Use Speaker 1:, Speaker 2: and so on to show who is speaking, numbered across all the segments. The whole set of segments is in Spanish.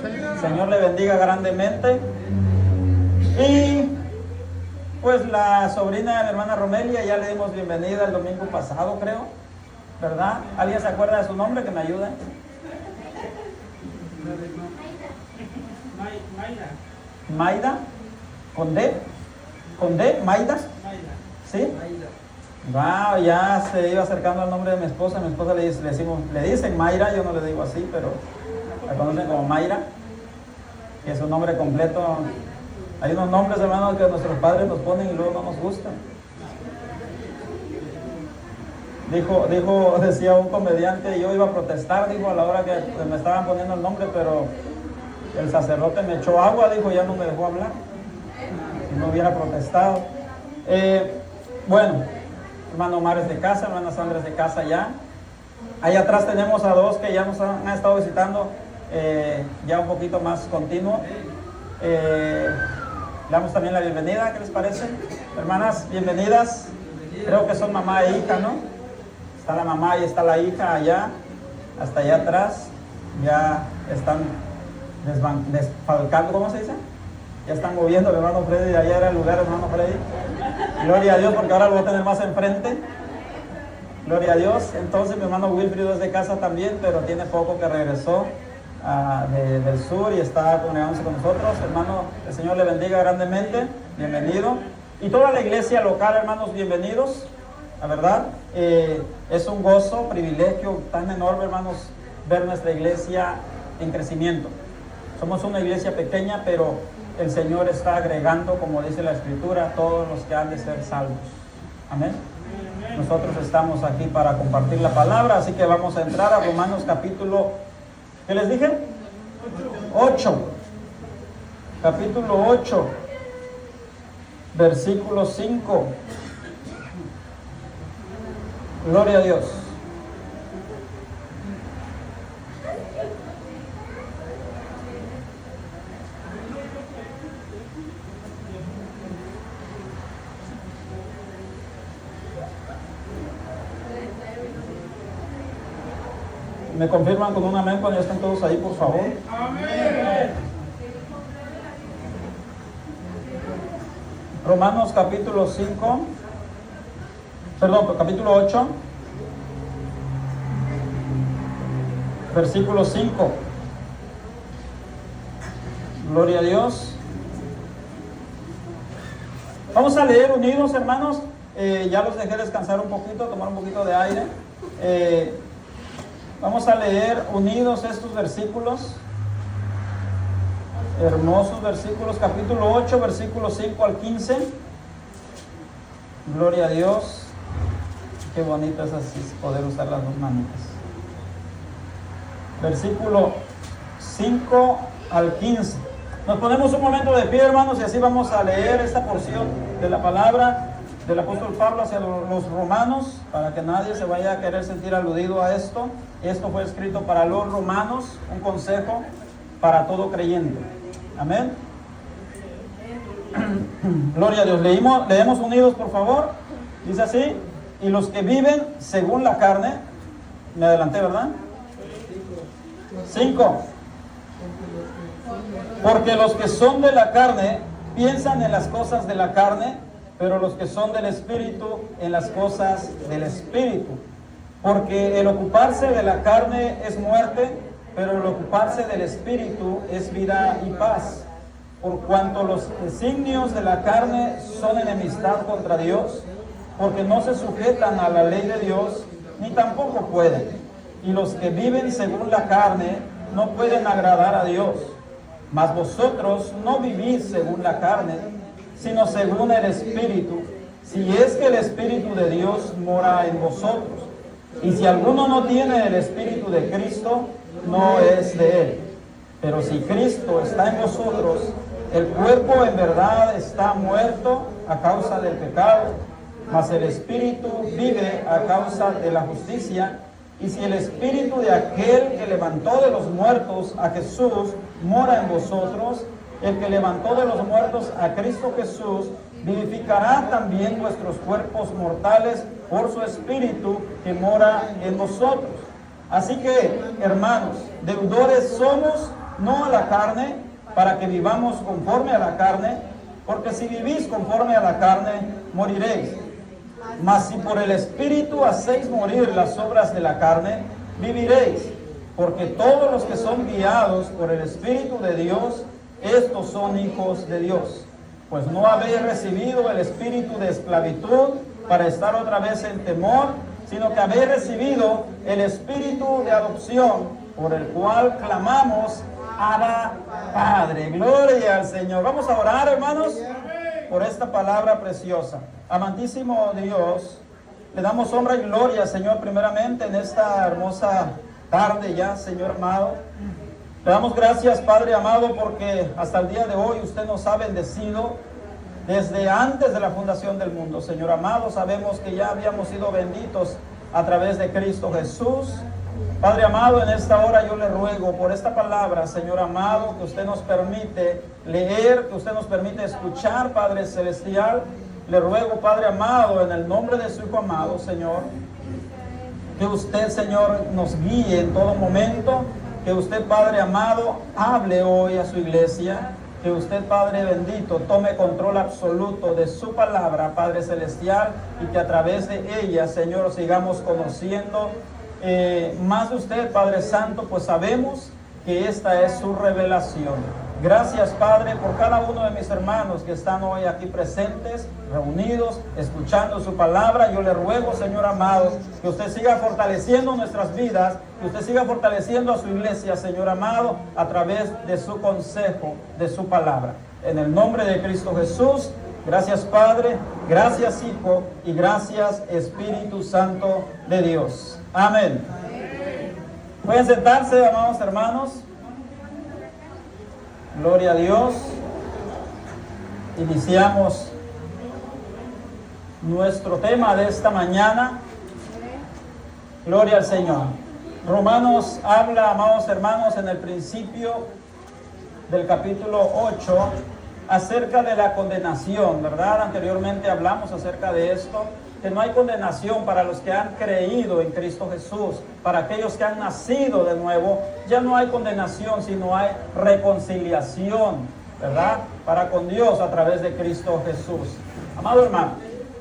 Speaker 1: El Señor le bendiga grandemente. Y pues la sobrina de mi hermana Romelia, ya le dimos bienvenida el domingo pasado, creo, ¿verdad? ¿Alguien se acuerda de su nombre? Que me ayude. Maida. ¿Con D? ¿Con D? ¿Maida? ¿Sí? Wow, ya se iba acercando al nombre de mi esposa. Mi esposa le dicen Mayra, yo no le digo así, pero la conocen como Mayra, que es su nombre completo. Hay unos nombres, hermanos, que nuestros padres nos ponen y luego no nos gustan. Decía un comediante, yo iba a protestar, dijo, a la hora que me estaban poniendo el nombre, pero el sacerdote me echó agua, dijo, ya no me dejó hablar. Si no hubiera protestado. Bueno, hermano Omar es de casa, hermana Sandra es de casa ya. Allá atrás tenemos a dos que ya nos han estado visitando ya un poquito más continuo. Le damos también la bienvenida, ¿qué les parece? Hermanas, bienvenidas. Creo que son mamá e hija, ¿no? Está la mamá y está la hija allá, hasta allá atrás. Ya están desfalcando, ¿cómo se dice? Ya están moviendo el hermano Freddy, allá era el lugar, hermano Freddy. Gloria a Dios, porque ahora lo voy a tener más enfrente. Gloria a Dios. Entonces mi hermano Wilfrido es de casa también, pero tiene poco que regresó del sur y está congregándose con nosotros. Hermano, el Señor le bendiga grandemente. Bienvenido. Y toda la iglesia local, hermanos, bienvenidos. La verdad, es un gozo, privilegio tan enorme, hermanos, ver nuestra iglesia en crecimiento. Somos una iglesia pequeña, pero el Señor está agregando, como dice la Escritura, todos los que han de ser salvos. Amén. Nosotros estamos aquí para compartir la palabra, así que vamos a entrar a Romanos capítulo, ¿qué les dije? 8. Capítulo 8, versículo 5. Gloria a Dios. ¿Me confirman con un amén cuando ya estén todos ahí, por favor? Amén. Romanos capítulo 8, versículo 5. Gloria a Dios. Vamos a leer unidos, hermanos. Ya los dejé descansar un poquito, tomar un poquito de aire. Vamos a leer unidos estos versículos, hermosos versículos, capítulo 8, versículos 5 al 15. Gloria a Dios. Qué bonito es así poder usar las dos manitas. Versículo 5 al 15. Nos ponemos un momento de pie, hermanos, y así vamos a leer esta porción de la palabra del apóstol Pablo hacia los romanos, para que nadie se vaya a querer sentir aludido a esto. Esto fue escrito para los romanos, un consejo para todo creyente. Amén. Gloria a Dios. Leemos unidos, por favor. Dice así: y los que viven según la carne, me adelanté, ¿verdad? 5. Porque los que son de la carne piensan en las cosas de la carne, pero los que son del Espíritu en las cosas del Espíritu. Porque el ocuparse de la carne es muerte, pero el ocuparse del Espíritu es vida y paz. Por cuanto los designios de la carne son enemistad contra Dios, porque no se sujetan a la ley de Dios, ni tampoco pueden. Y los que viven según la carne no pueden agradar a Dios. Mas vosotros no vivís según la carne, sino según el Espíritu, si es que el Espíritu de Dios mora en vosotros. Y si alguno no tiene el Espíritu de Cristo, no es de él. Pero si Cristo está en vosotros, el cuerpo en verdad está muerto a causa del pecado, mas el Espíritu vive a causa de la justicia. Y si el Espíritu de aquel que levantó de los muertos a Jesús mora en vosotros, el que levantó de los muertos a Cristo Jesús vivificará también vuestros cuerpos mortales por su Espíritu que mora en vosotros. Así que, hermanos, deudores somos no a la carne, para que vivamos conforme a la carne, porque si vivís conforme a la carne, moriréis. Mas si por el Espíritu hacéis morir las obras de la carne, viviréis. Porque todos los que son guiados por el Espíritu de Dios, estos son hijos de Dios. Pues no habéis recibido el espíritu de esclavitud para estar otra vez en temor, sino que habéis recibido el espíritu de adopción, por el cual clamamos, Abba, Padre. Gloria al Señor. Vamos a orar, hermanos, por esta palabra preciosa. Amantísimo Dios, le damos honra y gloria, Señor, primeramente en esta hermosa tarde ya, Señor amado. Le damos gracias, Padre amado, porque hasta el día de hoy usted nos ha bendecido desde antes de la fundación del mundo. Señor amado, sabemos que ya habíamos sido benditos a través de Cristo Jesús. Padre amado, en esta hora yo le ruego por esta palabra, Señor amado, que usted nos permite leer, que usted nos permite escuchar, Padre Celestial. Le ruego, Padre amado, en el nombre de su Hijo amado, Señor, que usted, Señor, nos guíe en todo momento, que usted, Padre amado, hable hoy a su iglesia, que usted, Padre bendito, tome control absoluto de su palabra, Padre Celestial, y que a través de ella, Señor, sigamos conociendo más de usted, Padre Santo, pues sabemos que esta es su revelación. Gracias, Padre, por cada uno de mis hermanos que están hoy aquí presentes, reunidos, escuchando su palabra. Yo le ruego, Señor amado, que usted siga fortaleciendo nuestras vidas, que usted siga fortaleciendo a su iglesia, Señor amado, a través de su consejo, de su palabra. En el nombre de Cristo Jesús, gracias, Padre, gracias, Hijo, y gracias, Espíritu Santo de Dios. Amén. Pueden sentarse, amados hermanos. Gloria a Dios. Iniciamos nuestro tema de esta mañana. Gloria al Señor. Romanos habla, amados hermanos, en el principio del capítulo 8 acerca de la condenación, ¿verdad? Anteriormente hablamos acerca de esto, que no hay condenación para los que han creído en Cristo Jesús. Para aquellos que han nacido de nuevo, ya no hay condenación, sino hay reconciliación, ¿verdad? Para con Dios a través de Cristo Jesús. Amado hermano,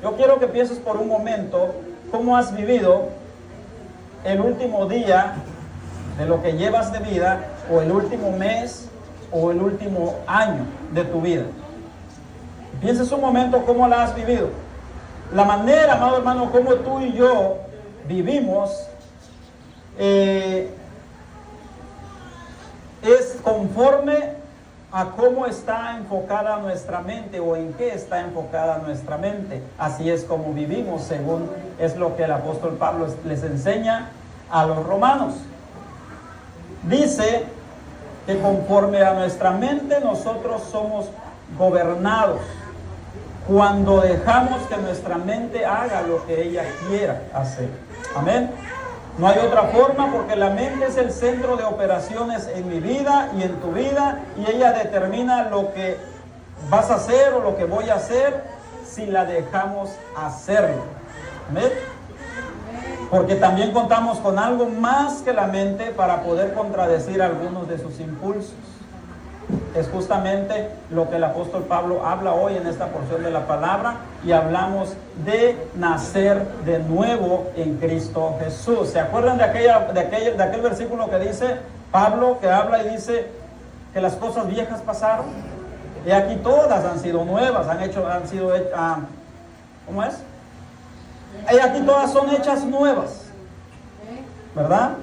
Speaker 1: yo quiero que pienses por un momento cómo has vivido el último día de lo que llevas de vida, o el último mes, o el último año de tu vida. Pienses un momento cómo la has vivido. La manera, amado hermano, como tú y yo vivimos es conforme a cómo está enfocada nuestra mente, o en qué está enfocada nuestra mente. Así es como vivimos, según es lo que el apóstol Pablo les enseña a los romanos. Dice que conforme a nuestra mente nosotros somos gobernados cuando dejamos que nuestra mente haga lo que ella quiera hacer. Amén. No hay otra forma, porque la mente es el centro de operaciones en mi vida y en tu vida, y ella determina lo que vas a hacer o lo que voy a hacer si la dejamos hacerlo. Amén. Porque también contamos con algo más que la mente para poder contradecir algunos de sus impulsos. Es justamente lo que el apóstol Pablo habla hoy en esta porción de la palabra, y hablamos de nacer de nuevo en Cristo Jesús. ¿Se acuerdan de aquel versículo que dice Pablo, que habla y dice que las cosas viejas pasaron? Y aquí todas han sido nuevas, ¿cómo es? Y aquí todas son hechas nuevas, ¿verdad?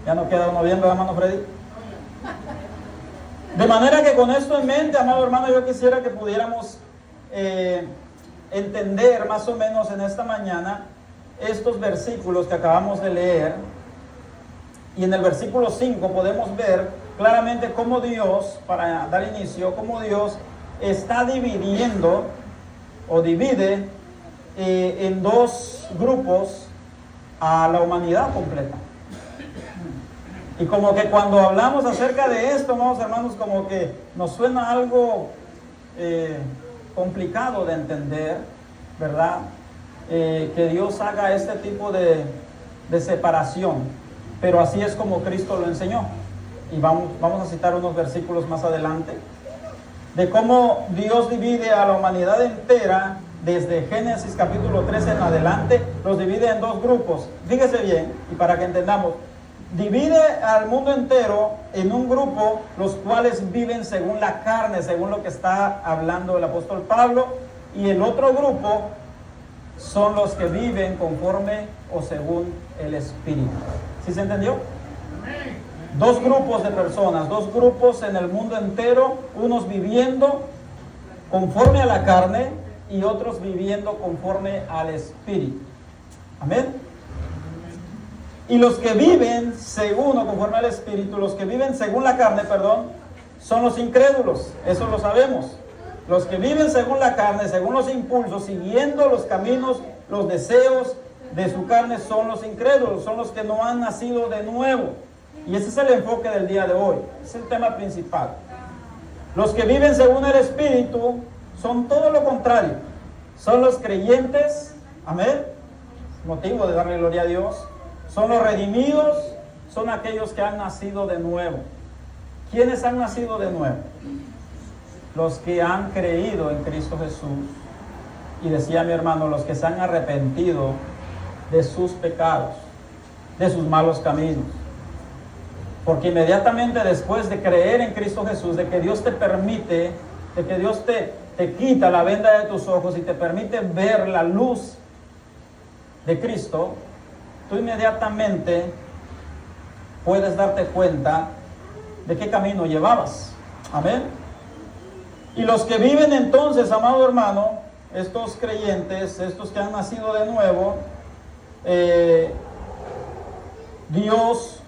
Speaker 1: Ya no queda uno viendo, hermano Freddy. De manera que con esto en mente, amado hermano, yo quisiera que pudiéramos entender más o menos en esta mañana estos versículos que acabamos de leer. Y en el versículo 5 podemos ver claramente cómo Dios, para dar inicio, cómo Dios está dividiendo o divide en dos grupos a la humanidad completa. Y como que cuando hablamos acerca de esto, amados hermanos, como que nos suena algo complicado de entender, ¿verdad? Que Dios haga este tipo de separación. Pero así es como Cristo lo enseñó. y vamos a citar unos versículos más adelante, de cómo Dios divide a la humanidad entera desde Génesis capítulo 13 en adelante, los divide en dos grupos. Fíjese bien, y para que entendamos, divide al mundo entero en un grupo, los cuales viven según la carne, según lo que está hablando el apóstol Pablo, y el otro grupo son los que viven conforme o según el Espíritu. ¿Sí se entendió? Dos grupos de personas, dos grupos en el mundo entero, unos viviendo conforme a la carne y otros viviendo conforme al Espíritu. Amén. Y los que viven según o conforme al Espíritu, los que viven según la carne, perdón, son los incrédulos, eso lo sabemos. Los que viven según la carne, según los impulsos, siguiendo los caminos, los deseos de su carne, son los incrédulos, son los que no han nacido de nuevo. Y ese es el enfoque del día de hoy, es el tema principal. Los que viven según el Espíritu son todo lo contrario, son los creyentes, amén, motivo de darle gloria a Dios, son los redimidos, son aquellos que han nacido de nuevo. ¿Quiénes han nacido de nuevo? Los que han creído en Cristo Jesús, y decía mi hermano, los que se han arrepentido de sus pecados, de sus malos caminos. Porque inmediatamente después de creer en Cristo Jesús, de que Dios te permite, de que Dios te quita la venda de tus ojos y te permite ver la luz de Cristo, tú inmediatamente puedes darte cuenta de qué camino llevabas. Amén. Y los que viven entonces, amado hermano, estos creyentes, estos que han nacido de nuevo, Dios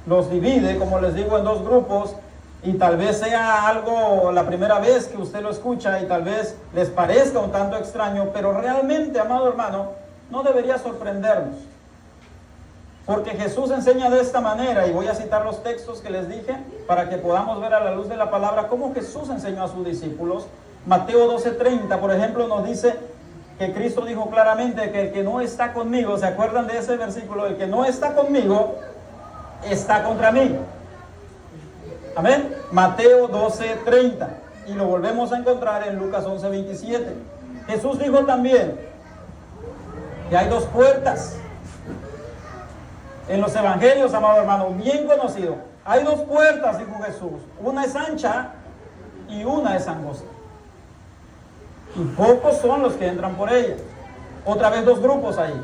Speaker 1: los divide, como les digo, en dos grupos, y tal vez sea algo la primera vez que usted lo escucha y tal vez les parezca un tanto extraño, pero realmente, amado hermano, no debería sorprendernos, porque Jesús enseña de esta manera, y voy a citar los textos que les dije para que podamos ver a la luz de la palabra cómo Jesús enseñó a sus discípulos. Mateo 12:30, por ejemplo, nos dice que Cristo dijo claramente que el que no está conmigo, ¿se acuerdan de ese versículo? El que no está conmigo está contra mí. Amén. Mateo 12:30, y lo volvemos a encontrar en Lucas 11:27. Jesús dijo también que hay dos puertas en los evangelios, amado hermano, bien conocido. Hay dos puertas, dijo Jesús. Una es ancha y una es angosta, y pocos son los que entran por ella. Otra vez dos grupos ahí.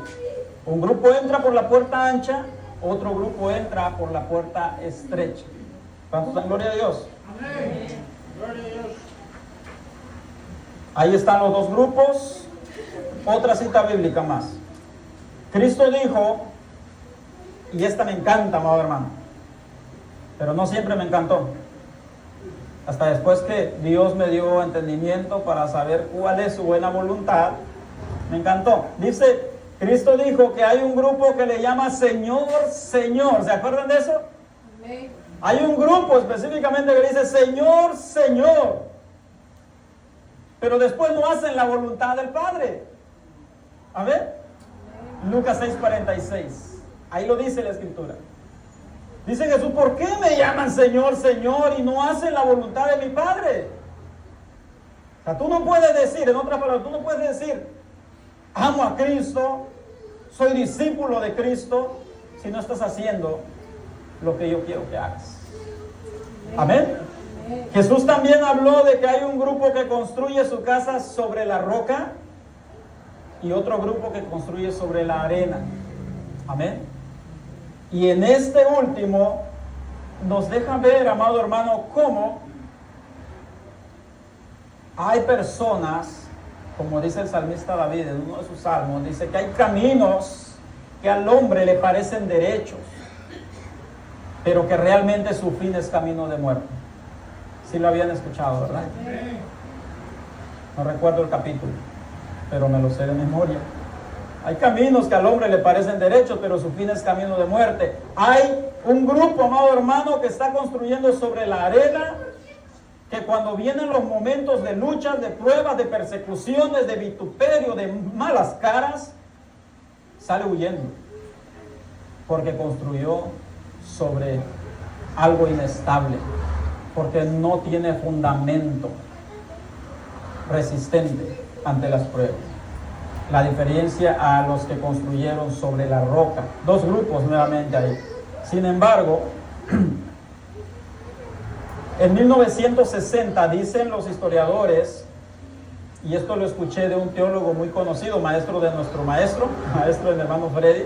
Speaker 1: Un grupo entra por la puerta ancha, otro grupo entra por la puerta estrecha. ¿Cuántos dan gloria a Dios? Amén. Gloria a Dios. Ahí están los dos grupos. Otra cita bíblica más. Cristo dijo, y esta me encanta, amado hermano, pero no siempre me encantó. Hasta después que Dios me dio entendimiento para saber cuál es su buena voluntad, me encantó. Dice, Cristo dijo que hay un grupo que le llama Señor, Señor. ¿Se acuerdan de eso? Amén. Hay un grupo específicamente que dice Señor, Señor, pero después no hacen la voluntad del Padre. A ver, Lucas 6:46. Ahí lo dice la Escritura. Dice Jesús, ¿por qué me llaman Señor, Señor y no hacen la voluntad de mi Padre? O sea, tú no puedes decir, en otras palabras, tú no puedes decir, amo a Cristo, soy discípulo de Cristo, si no estás haciendo lo que yo quiero que hagas. Amén. Jesús también habló de que hay un grupo que construye su casa sobre la roca y otro grupo que construye sobre la arena. Amén. Y en este último nos deja ver, amado hermano, cómo hay personas, como dice el salmista David en uno de sus salmos, dice que hay caminos que al hombre le parecen derechos, pero que realmente su fin es camino de muerte. Sí lo habían escuchado, ¿verdad? No recuerdo el capítulo, pero me lo sé de memoria. Hay caminos que al hombre le parecen derechos, pero su fin es camino de muerte. Hay un grupo, amado hermano, que está construyendo sobre la arena, que cuando vienen los momentos de luchas, de pruebas, de persecuciones, de vituperio, de malas caras, sale huyendo, porque construyó sobre algo inestable, porque no tiene fundamento resistente ante las pruebas. La diferencia a los que construyeron sobre la roca. Dos grupos nuevamente ahí. Sin embargo, en 1960 dicen los historiadores, y esto lo escuché de un teólogo muy conocido, maestro de nuestro maestro del hermano Freddy,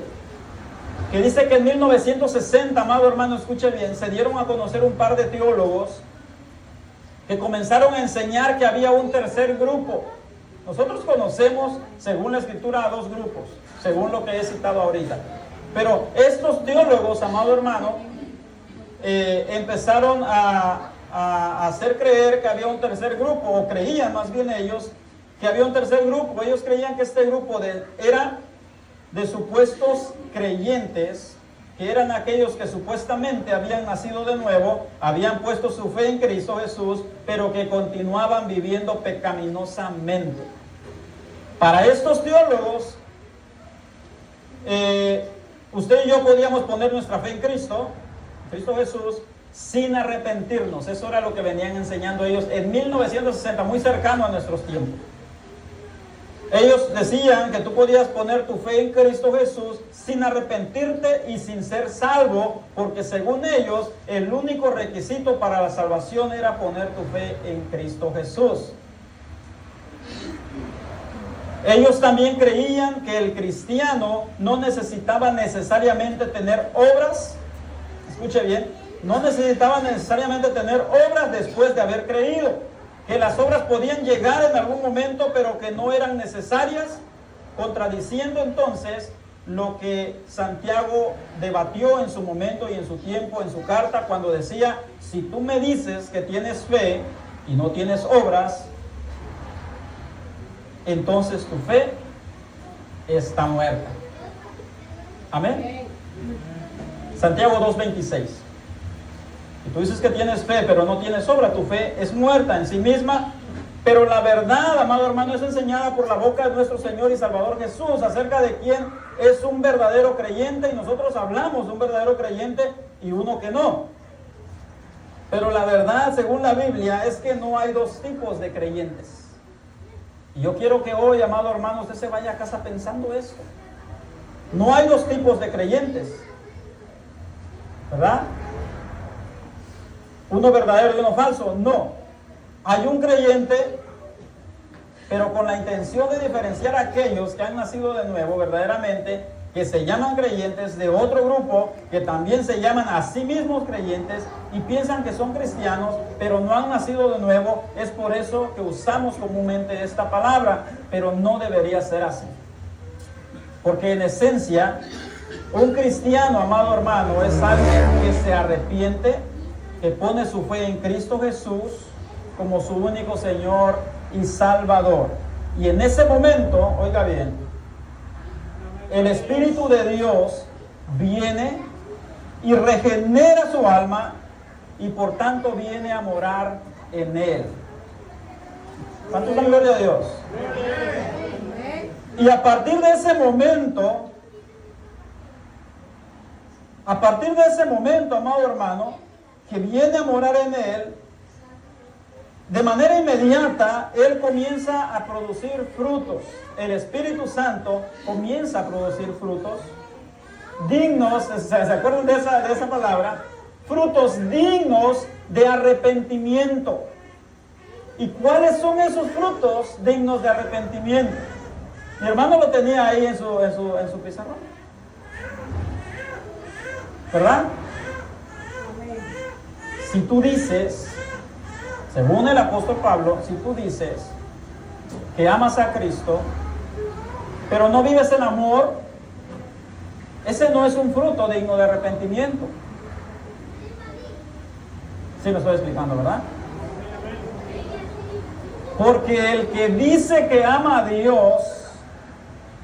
Speaker 1: que dice que en 1960, amado hermano, escuche bien, se dieron a conocer un par de teólogos que comenzaron a enseñar que había un tercer grupo. Nosotros conocemos, según la escritura, a dos grupos, según lo que he citado ahorita. Pero estos teólogos, amado hermano, empezaron a hacer creer que había un tercer grupo, o creían más bien ellos que había un tercer grupo. Ellos creían que este grupo era de supuestos creyentes, que eran aquellos que supuestamente habían nacido de nuevo, habían puesto su fe en Cristo Jesús, pero que continuaban viviendo pecaminosamente. Para estos teólogos, usted y yo podíamos poner nuestra fe en Cristo Jesús, sin arrepentirnos. Eso era lo que venían enseñando ellos en 1960, muy cercano a nuestros tiempos. Ellos decían que tú podías poner tu fe en Cristo Jesús sin arrepentirte y sin ser salvo, porque según ellos, el único requisito para la salvación era poner tu fe en Cristo Jesús. Ellos también creían que el cristiano no necesitaba necesariamente tener obras, escuche bien, no necesitaba necesariamente tener obras después de haber creído, que las obras podían llegar en algún momento, pero que no eran necesarias, contradiciendo entonces lo que Santiago debatió en su momento y en su tiempo, en su carta, cuando decía, si tú me dices que tienes fe y no tienes obras, entonces tu fe está muerta. Amén. Santiago 2:26. Si tú dices que tienes fe, pero no tienes obra, tu fe es muerta en sí misma. Pero la verdad, amado hermano, es enseñada por la boca de nuestro Señor y Salvador Jesús acerca de quién es un verdadero creyente. Y nosotros hablamos de un verdadero creyente y uno que no. Pero la verdad, según la Biblia, es que no hay dos tipos de creyentes. Y yo quiero que hoy, amado hermano, usted se vaya a casa pensando esto. No hay dos tipos de creyentes, ¿verdad? Uno verdadero y uno falso. No. Hay un creyente, pero con la intención de diferenciar a aquellos que han nacido de nuevo verdaderamente, que se llaman creyentes, de otro grupo que también se llaman a sí mismos creyentes y piensan que son cristianos, pero no han nacido de nuevo. Es por eso que usamos comúnmente esta palabra, pero no debería ser así. Porque en esencia, un cristiano, amado hermano, es alguien que se arrepiente, que pone su fe en Cristo Jesús como su único Señor y Salvador. Y en ese momento, oiga bien, el Espíritu de Dios viene y regenera su alma y por tanto viene a morar en él. ¿Cuántos dan gloria a Dios? Y a partir de ese momento, amado hermano, que viene a morar en él, de manera inmediata, él comienza a producir frutos. El Espíritu Santo comienza a producir frutos dignos, ¿se acuerdan de esa palabra? Frutos dignos de arrepentimiento. ¿Y cuáles son esos frutos dignos de arrepentimiento? Mi hermano lo tenía ahí en su pizarrón, ¿verdad? Si tú dices, según el apóstol Pablo, si tú dices que amas a Cristo, pero no vives en amor, ese no es un fruto digno de arrepentimiento. Sí me estoy explicando, ¿verdad? Porque el que dice que ama a Dios,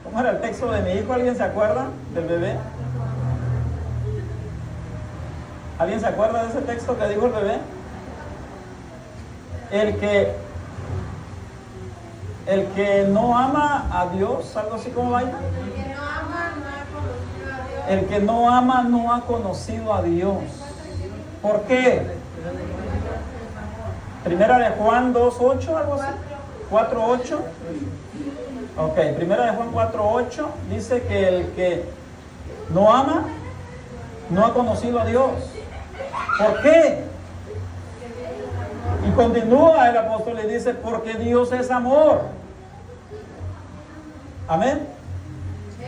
Speaker 1: ¿cómo era el texto de mi hijo? ¿Alguien se acuerda del bebé? ¿Alguien se acuerda de ese texto que dijo el bebé? El que no ama a Dios, algo así como vaina. El que no ama no ha conocido a Dios. ¿Por qué? Primera de Juan 2:8, algo así. 4:8. Ok, primera de Juan 4:8 dice que el que no ama no ha conocido a Dios. ¿Por qué? Y continúa el apóstol y dice, porque Dios es amor. Amén.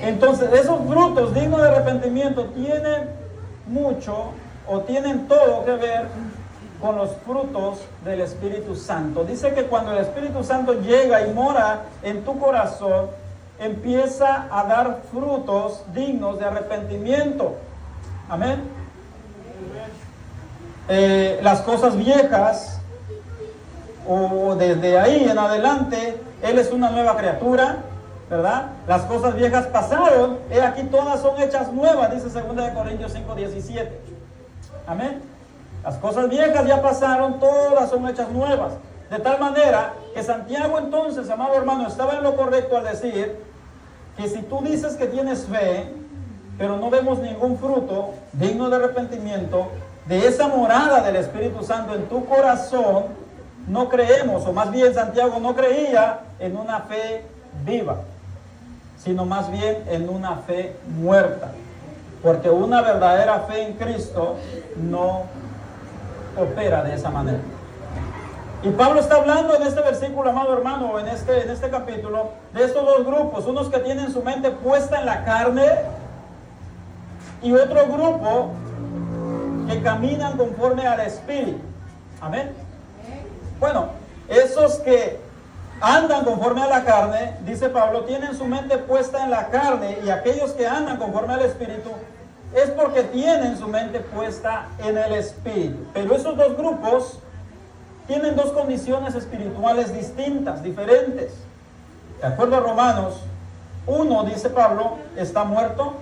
Speaker 1: Entonces, esos frutos dignos de arrepentimiento tienen mucho o tienen todo que ver con los frutos del Espíritu Santo. Dice que cuando el Espíritu Santo llega y mora en tu corazón, empieza a dar frutos dignos de arrepentimiento. Amén. Las cosas viejas, o desde ahí en adelante, Él es una nueva criatura, ¿verdad? Las cosas viejas pasaron, y aquí todas son hechas nuevas, dice 2 Corintios 5:17. Amén. Las cosas viejas ya pasaron, todas son hechas nuevas. De tal manera que Santiago entonces, amado hermano, estaba en lo correcto al decir que si tú dices que tienes fe, pero no vemos ningún fruto digno de arrepentimiento, de esa morada del Espíritu Santo en tu corazón, no creemos, o más bien Santiago no creía en una fe viva, sino más bien en una fe muerta. Porque una verdadera fe en Cristo no opera de esa manera. Y Pablo está hablando en este versículo, amado hermano, en este capítulo, de estos dos grupos, unos que tienen su mente puesta en la carne y otro grupo que caminan conforme al Espíritu. Amén. Bueno, esos que andan conforme a la carne, dice Pablo, tienen su mente puesta en la carne, y aquellos que andan conforme al Espíritu es porque tienen su mente puesta en el Espíritu. Pero esos dos grupos tienen dos condiciones espirituales distintas, diferentes. De acuerdo a Romanos, uno, dice Pablo, está muerto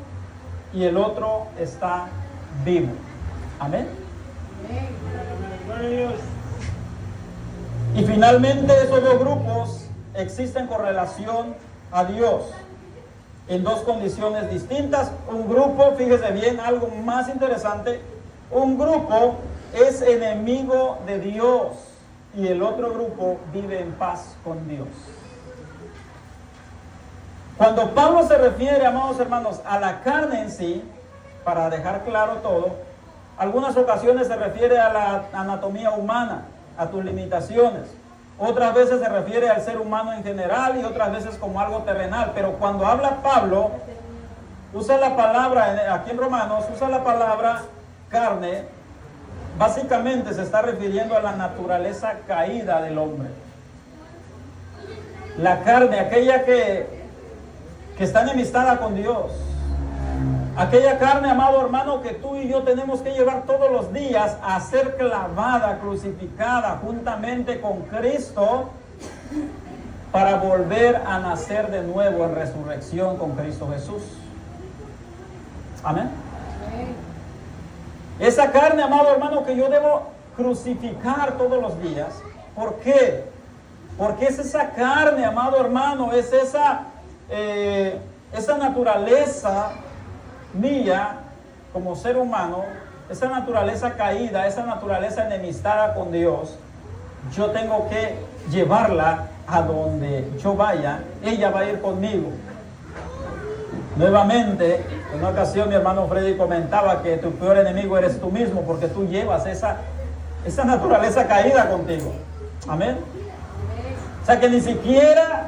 Speaker 1: y el otro está vivo. Amén. Y finalmente esos dos grupos existen con relación a Dios en dos condiciones distintas. Un grupo, fíjese bien, algo más interesante, un grupo es enemigo de Dios y el otro grupo vive en paz con Dios. Cuando Pablo se refiere, amados hermanos, a la carne en sí, para dejar claro todo, algunas ocasiones se refiere a la anatomía humana, a tus limitaciones. Otras veces se refiere al ser humano en general y otras veces como algo terrenal. Pero cuando habla Pablo, usa la palabra, aquí en Romanos, usa la palabra carne, básicamente se está refiriendo a la naturaleza caída del hombre. La carne, aquella que está enemistada con Dios. Aquella carne, amado hermano, que tú y yo tenemos que llevar todos los días a ser clavada, crucificada juntamente con Cristo para volver a nacer de nuevo en resurrección con Cristo Jesús. Amén. Esa carne, amado hermano, que yo debo crucificar todos los días. ¿Por qué? Porque es esa carne, amado hermano, es esa naturaleza mía como ser humano, esa naturaleza caída, esa naturaleza enemistada con Dios. Yo tengo que llevarla a donde yo vaya, ella va a ir conmigo. Nuevamente, en una ocasión mi hermano Freddy comentaba que tu peor enemigo eres tú mismo, porque tú llevas esa naturaleza caída contigo. Amén. O sea que ni siquiera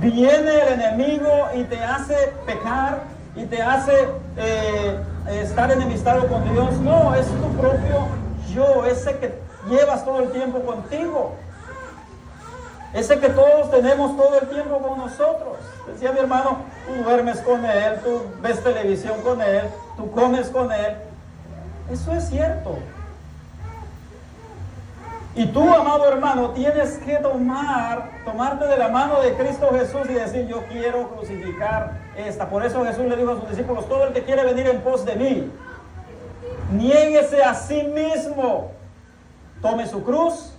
Speaker 1: viene el enemigo y te hace pecar y te hace estar enemistado con Dios. No, es tu propio yo, ese que llevas todo el tiempo contigo, ese que todos tenemos todo el tiempo con nosotros. Decía mi hermano, tú duermes con él, tú ves televisión con él, tú comes con él. Eso es cierto. Y tú, amado hermano, tienes que tomarte de la mano de Cristo Jesús y decir, yo quiero crucificar esta. Por eso Jesús le dijo a sus discípulos, todo el que quiere venir en pos de mí, niéguese a sí mismo, tome su cruz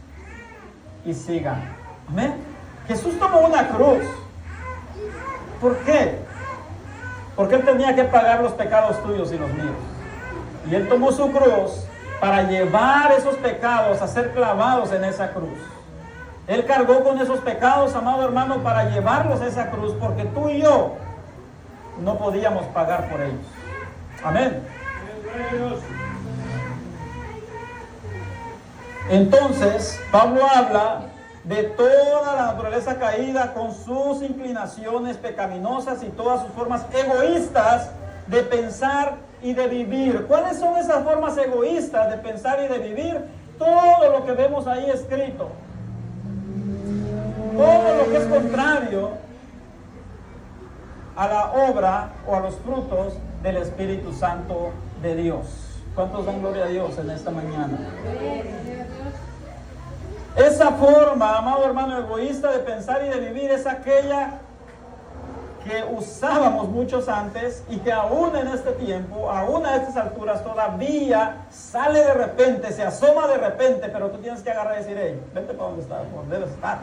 Speaker 1: y siga. Amén. Jesús tomó una cruz. ¿Por qué? Porque Él tenía que pagar los pecados tuyos y los míos. Y Él tomó su cruz para llevar esos pecados a ser clavados en esa cruz. Él cargó con esos pecados, amado hermano, para llevarlos a esa cruz, porque tú y yo no podíamos pagar por ellos. Amén. Entonces, Pablo habla de toda la naturaleza caída con sus inclinaciones pecaminosas y todas sus formas egoístas de pensar y de vivir. ¿Cuáles son esas formas egoístas de pensar y de vivir? Todo lo que vemos ahí escrito. Todo lo que es contrario a la obra o a los frutos del Espíritu Santo de Dios. ¿Cuántos dan gloria a Dios en esta mañana? Esa forma, amado hermano, egoísta de pensar y de vivir es aquella que usábamos muchos antes y que aún en este tiempo, aún a estas alturas todavía sale de repente, se asoma de repente, pero tú tienes que agarrar y decir, hey, vete para donde estás, por debes estar.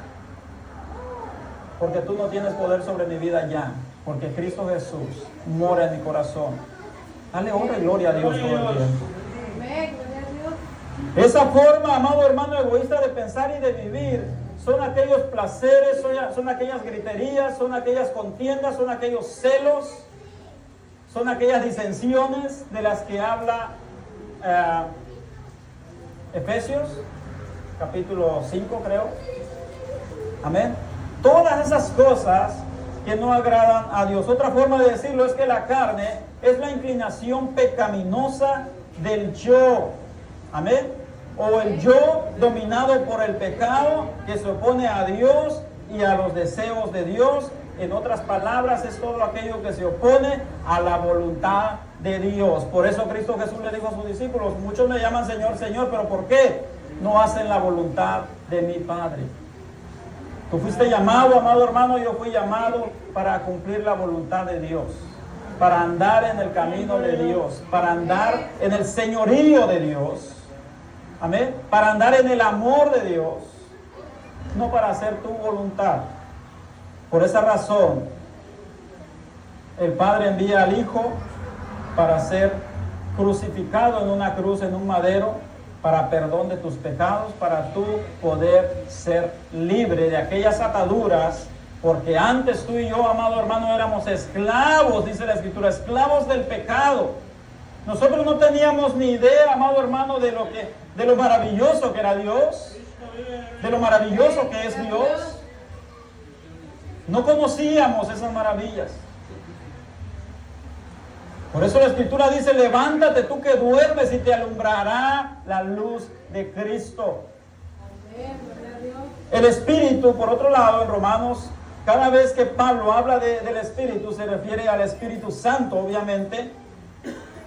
Speaker 1: Porque tú no tienes poder sobre mi vida ya, porque Cristo Jesús mora en mi corazón. Dale honra y gloria a Dios todo el tiempo. Esa forma, amado hermano, egoísta de pensar y de vivir son aquellos placeres, son aquellas griterías, son aquellas contiendas, son aquellos celos, son aquellas disensiones de las que habla Efesios, capítulo 5 creo. Amén. Todas esas cosas que no agradan a Dios. Otra forma de decirlo es que la carne es la inclinación pecaminosa del yo. Amén. O el yo dominado por el pecado que se opone a Dios y a los deseos de Dios. En otras palabras, es todo aquello que se opone a la voluntad de Dios. Por eso Cristo Jesús le dijo a sus discípulos, muchos me llaman Señor, Señor, pero ¿por qué no hacen la voluntad de mi Padre? Tú fuiste llamado, amado hermano, yo fui llamado para cumplir la voluntad de Dios, para andar en el camino de Dios, para andar en el señorío de Dios. Amén. Para andar en el amor de Dios, no para hacer tu voluntad. Por esa razón, el Padre envía al Hijo para ser crucificado en una cruz, en un madero, para perdón de tus pecados, para tú poder ser libre de aquellas ataduras, porque antes tú y yo, amado hermano, éramos esclavos, dice la Escritura, esclavos del pecado. Nosotros no teníamos ni idea, amado hermano, de lo maravilloso que era Dios, de lo maravilloso que es Dios. No conocíamos esas maravillas. Por eso la Escritura dice, levántate tú que duermes y te alumbrará la luz de Cristo. El Espíritu, por otro lado, en Romanos, cada vez que Pablo habla del Espíritu, se refiere al Espíritu Santo, obviamente.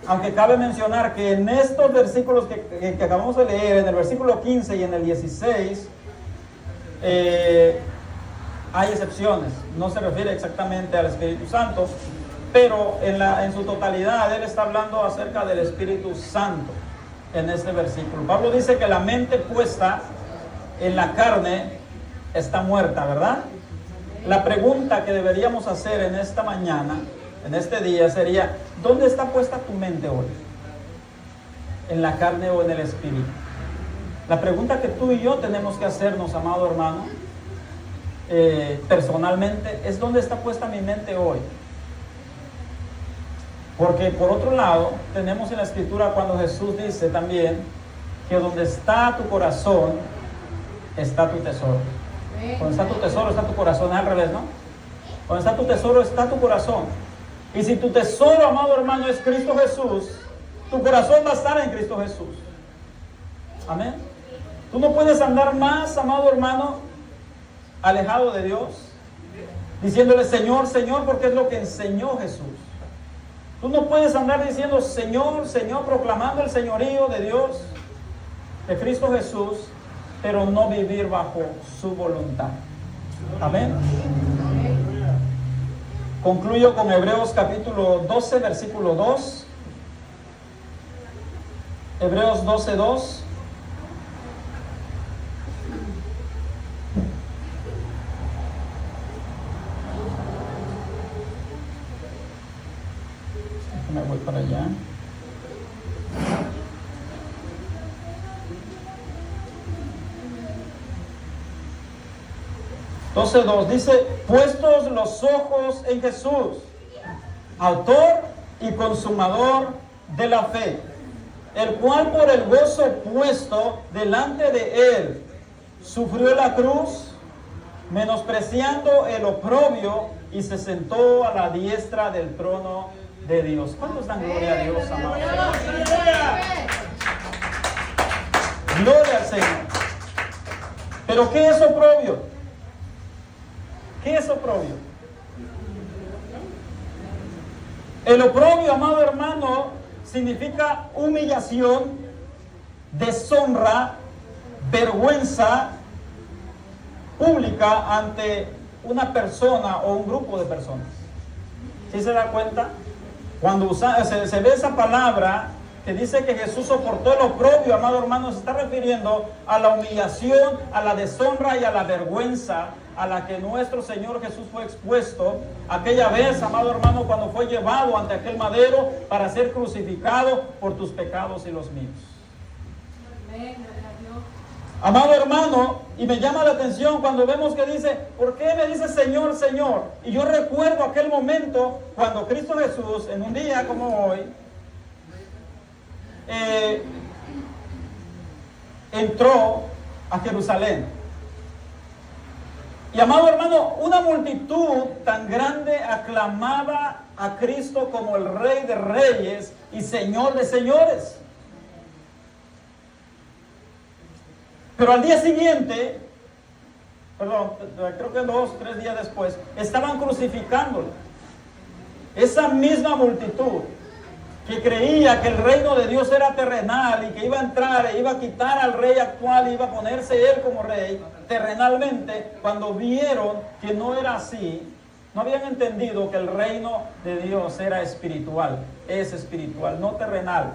Speaker 1: Aunque cabe mencionar que en estos versículos que acabamos de leer, en el versículo 15 y en el 16, hay excepciones. No se refiere exactamente al Espíritu Santo, pero en su totalidad él está hablando acerca del Espíritu Santo en este versículo. Pablo dice que la mente puesta en la carne está muerta, ¿verdad? La pregunta que deberíamos hacer en esta mañana, en este día, sería, ¿dónde está puesta tu mente hoy? ¿En la carne o en el Espíritu? La pregunta que tú y yo tenemos que hacernos, amado hermano, personalmente, es ¿dónde está puesta mi mente hoy? Porque por otro lado, tenemos en la Escritura cuando Jesús dice también que donde está tu corazón, está tu tesoro. Donde está tu tesoro, está tu corazón, es al revés, ¿no? Donde está tu tesoro, está tu corazón. Y si tu tesoro, amado hermano, es Cristo Jesús, tu corazón va a estar en Cristo Jesús. Amén. Tú no puedes andar más, amado hermano, alejado de Dios, diciéndole Señor, Señor, porque es lo que enseñó Jesús. Tú no puedes andar diciendo Señor, Señor, proclamando el señorío de Dios, de Cristo Jesús, pero no vivir bajo su voluntad. Amén. Concluyo con Hebreos capítulo 12, versículo 2. Hebreos 12, 2. Me voy para allá. 12:2 dice, puestos los ojos en Jesús, autor y consumador de la fe, el cual por el gozo puesto delante de él sufrió la cruz, menospreciando el oprobio, y se sentó a la diestra del trono de Dios. ¿Cuántos dan gloria a Dios, amados? Gloria al Señor. Pero ¿qué es oprobio? ¿Qué es oprobio? El oprobio, amado hermano, significa humillación, deshonra, vergüenza pública ante una persona o un grupo de personas. ¿Sí se da cuenta? Cuando se ve esa palabra que dice que Jesús soportó el oprobio, amado hermano, se está refiriendo a la humillación, a la deshonra y a la vergüenza a la que nuestro Señor Jesús fue expuesto aquella vez, amado hermano, cuando fue llevado ante aquel madero para ser crucificado por tus pecados y los míos. Amado hermano, y me llama la atención cuando vemos que dice, ¿por qué me dice Señor, Señor? Y yo recuerdo aquel momento cuando Cristo Jesús, en un día como hoy, entró a Jerusalén. Y amado hermano, una multitud tan grande aclamaba a Cristo como el Rey de Reyes y Señor de Señores. Pero al día siguiente, creo que 2 o 3 días después, estaban crucificándolo. Esa misma multitud que creía que el reino de Dios era terrenal y que iba a entrar e iba a quitar al rey actual y iba a ponerse él como rey terrenalmente, cuando vieron que no era así, no habían entendido que el reino de Dios era espiritual, es espiritual, no terrenal.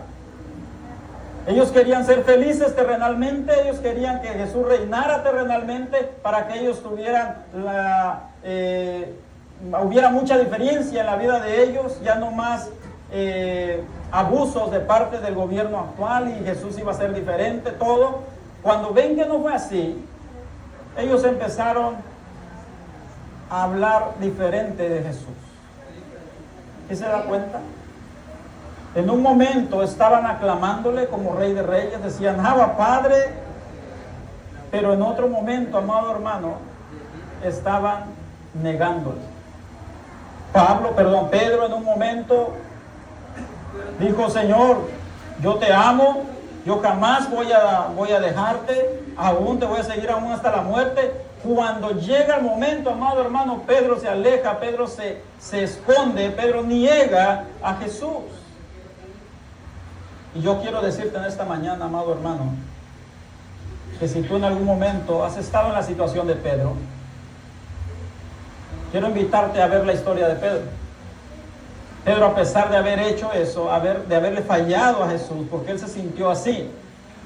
Speaker 1: Ellos querían ser felices terrenalmente, ellos querían que Jesús reinara terrenalmente para que ellos tuvieran hubiera mucha diferencia en la vida de ellos, ya no más abusos de parte del gobierno actual y Jesús iba a ser diferente, todo. Cuando ven que no fue así, ellos empezaron a hablar diferente de Jesús. ¿Sí se da cuenta? En un momento estaban aclamándole como Rey de Reyes, decían, Abba, Padre, pero en otro momento, amado hermano, estaban negándole. Pedro en un momento dijo, Señor, yo te amo, yo jamás voy a dejarte, aún te voy a seguir aún hasta la muerte. Cuando llega el momento, amado hermano, Pedro se aleja, Pedro se esconde, Pedro niega a Jesús. Y yo quiero decirte en esta mañana, amado hermano, que si tú en algún momento has estado en la situación de Pedro, quiero invitarte a ver la historia de Pedro. Pedro, a pesar de haber hecho eso, de haberle fallado a Jesús, porque él se sintió así,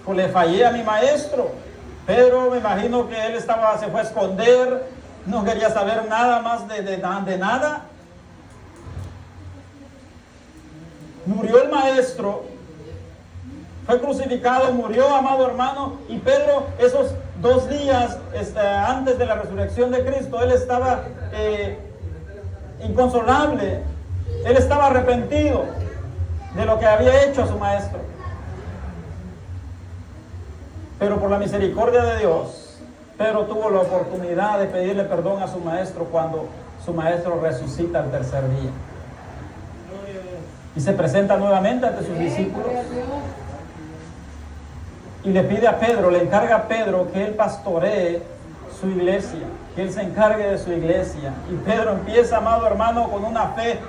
Speaker 1: pues le fallé a mi maestro. Pedro, me imagino que él se fue a esconder, no quería saber nada más de nada. Murió el maestro, fue crucificado, murió, amado hermano, y Pedro, esos 2 días antes de la resurrección de Cristo, él estaba inconsolable, él estaba arrepentido de lo que había hecho a su maestro. Pero por la misericordia de Dios, Pedro tuvo la oportunidad de pedirle perdón a su maestro cuando su maestro resucita al tercer día. Y se presenta nuevamente ante sus discípulos. Y le pide a Pedro, le encarga a Pedro que él pastoree su iglesia, que él se encargue de su iglesia. Y Pedro empieza, amado hermano, con una fe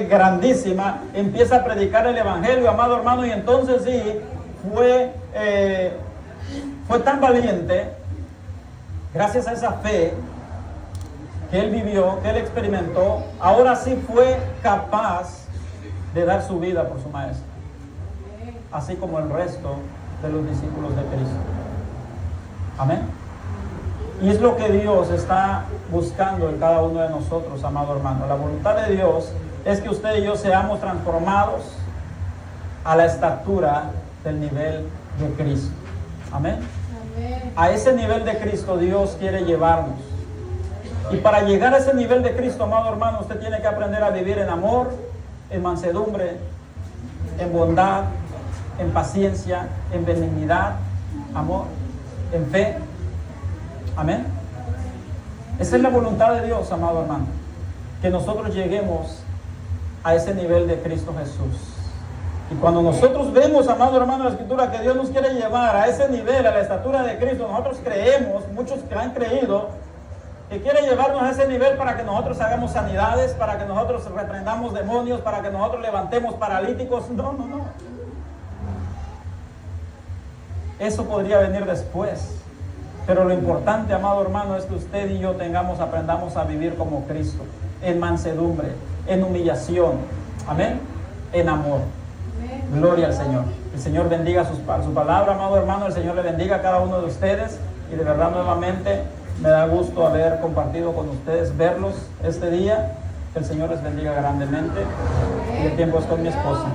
Speaker 1: grandísima, empieza a predicar el evangelio, amado hermano, y entonces sí, fue tan valiente, gracias a esa fe que él vivió, que él experimentó, ahora sí fue capaz de dar su vida por su maestro, así como el resto de los discípulos de Cristo. Amén. Y es lo que Dios está buscando en cada uno de nosotros, amado hermano. La voluntad de Dios es que usted y yo seamos transformados a la estatura del nivel de Cristo. Amén. A ese nivel de Cristo Dios quiere llevarnos. Y para llegar a ese nivel de Cristo, amado hermano, usted tiene que aprender a vivir en amor, en mansedumbre, en bondad, en paciencia, en benignidad, amor, en fe. Amén. Esa es la voluntad de Dios, amado hermano, que nosotros lleguemos a ese nivel de Cristo Jesús. Y cuando nosotros vemos, amado hermano, la Escritura que Dios nos quiere llevar a ese nivel, a la estatura de Cristo, nosotros creemos, muchos que han creído, que quiere llevarnos a ese nivel para que nosotros hagamos sanidades, para que nosotros reprendamos demonios, para que nosotros levantemos paralíticos. No. Eso podría venir después. Pero lo importante, amado hermano, es que usted y yo aprendamos a vivir como Cristo, en mansedumbre, en humillación, amén, en amor. Gloria al Señor. El Señor bendiga su palabra, amado hermano. El Señor le bendiga a cada uno de ustedes. Y de verdad, nuevamente, me da gusto haber compartido con ustedes, verlos este día. Que el Señor les bendiga grandemente. Y el tiempo es con mi esposa.